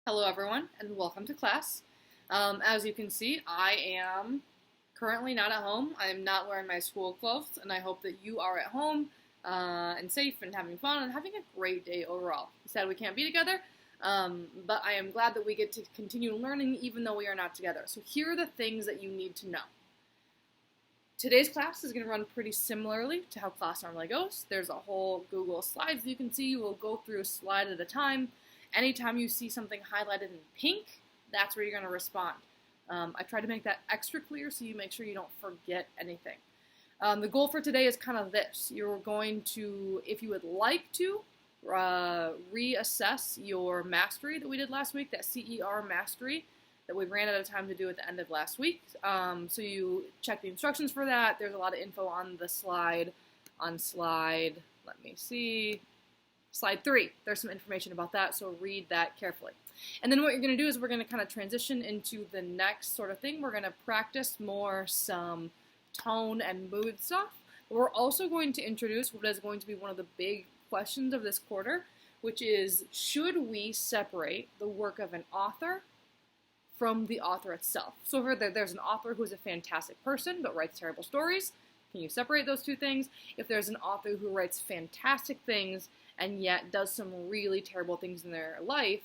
Hello everyone and welcome to class. As you can see, I am currently not at home. I am not wearing my school clothes, and I hope that you are at home and safe and having fun and having a great day overall. Sad we can't be together, but I am glad that we get to continue learning even though we are not together. So here are the things that you need to know. Today's class is going to run pretty similarly to how class normally goes. There's a whole Google Slides that you can see. We'll go through a slide at a time. Anytime you see something highlighted in pink, that's where you're going to respond. I try to make that extra clear so you make sure you don't forget anything. The goal for today is kind of this. You're going to, if you would like to, reassess your mastery that we did last week, that CER mastery that we ran out of time to do at the end of last week. So you check the instructions for that. There's a lot of info on the slide. On slide, let me see. Slide 3, there's some information about that, so read that carefully. And then what you're going to do is we're going to kind of transition into the next sort of thing. We're going to practice more some tone and mood stuff. But we're also going to introduce what is going to be one of the big questions of this quarter, which is, should we separate the work of an author from the author itself? So if there's an author who's a fantastic person but writes terrible stories, can you separate those two things? If there's an author who writes fantastic things and yet does some really terrible things in their life,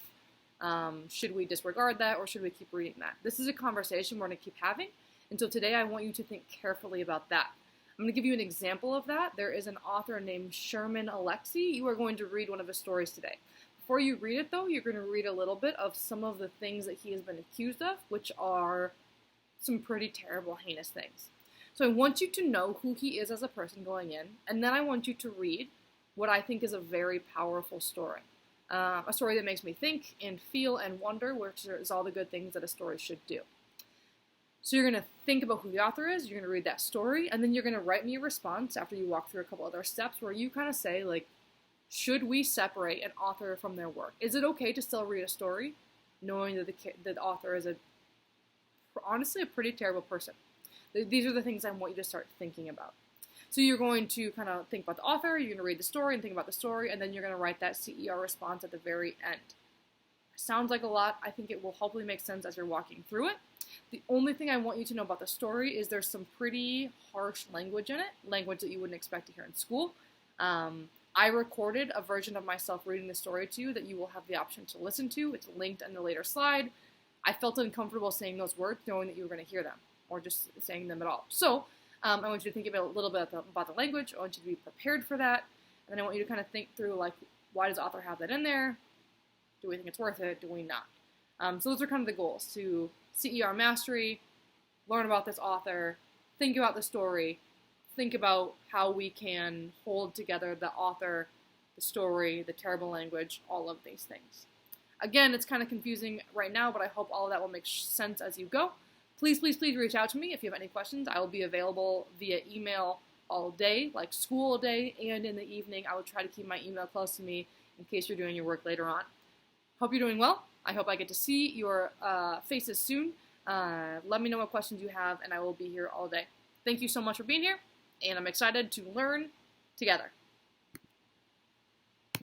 should we disregard that or should we keep reading that? This is a conversation we're going to keep having, and so today I want you to think carefully about that. I'm going to give you an example of that. There is an author named Sherman Alexie. You are going to read one of his stories today. Before you read it, though, you're going to read a little bit of some of the things that he has been accused of, which are some pretty terrible, heinous things. So I want you to know who he is as a person going in, and then I want you to read what I think is a very powerful story. A story that makes me think and feel and wonder, which is all the good things that a story should do. So you're going to think about who the author is, you're going to read that story, and then you're going to write me a response after you walk through a couple other steps where you kind of say, like, should we separate an author from their work? Is it okay to still read a story knowing that the author is honestly a pretty terrible person? These are the things I want you to start thinking about. So you're going to kind of think about the author, you're going to read the story and think about the story, and then you're going to write that CER response at the very end. Sounds like a lot. I think it will hopefully make sense as you're walking through it. The only thing I want you to know about the story is there's some pretty harsh language in it, language that you wouldn't expect to hear in school. I recorded a version of myself reading the story to you that you will have the option to listen to. It's linked in the later slide. I felt uncomfortable saying those words knowing that you were going to hear them, or just saying them at all. So I want you to think about a little bit about the language. I want you to be prepared for that. And then I want you to kind of think through, like, why does the author have that in there? Do we think it's worth it? Do we not? So those are kind of the goals, to CER mastery, learn about this author, think about the story, think about how we can hold together the author, the story, the terrible language, all of these things. Again, it's kind of confusing right now, but I hope all of that will make sense as you go. Please, please, please reach out to me if you have any questions. I will be available via email all day, like school day, and in the evening. I will try to keep my email close to me in case you're doing your work later on. Hope you're doing well. I hope I get to see your faces soon. Let me know what questions you have, and I will be here all day. Thank you so much for being here, and I'm excited to learn together.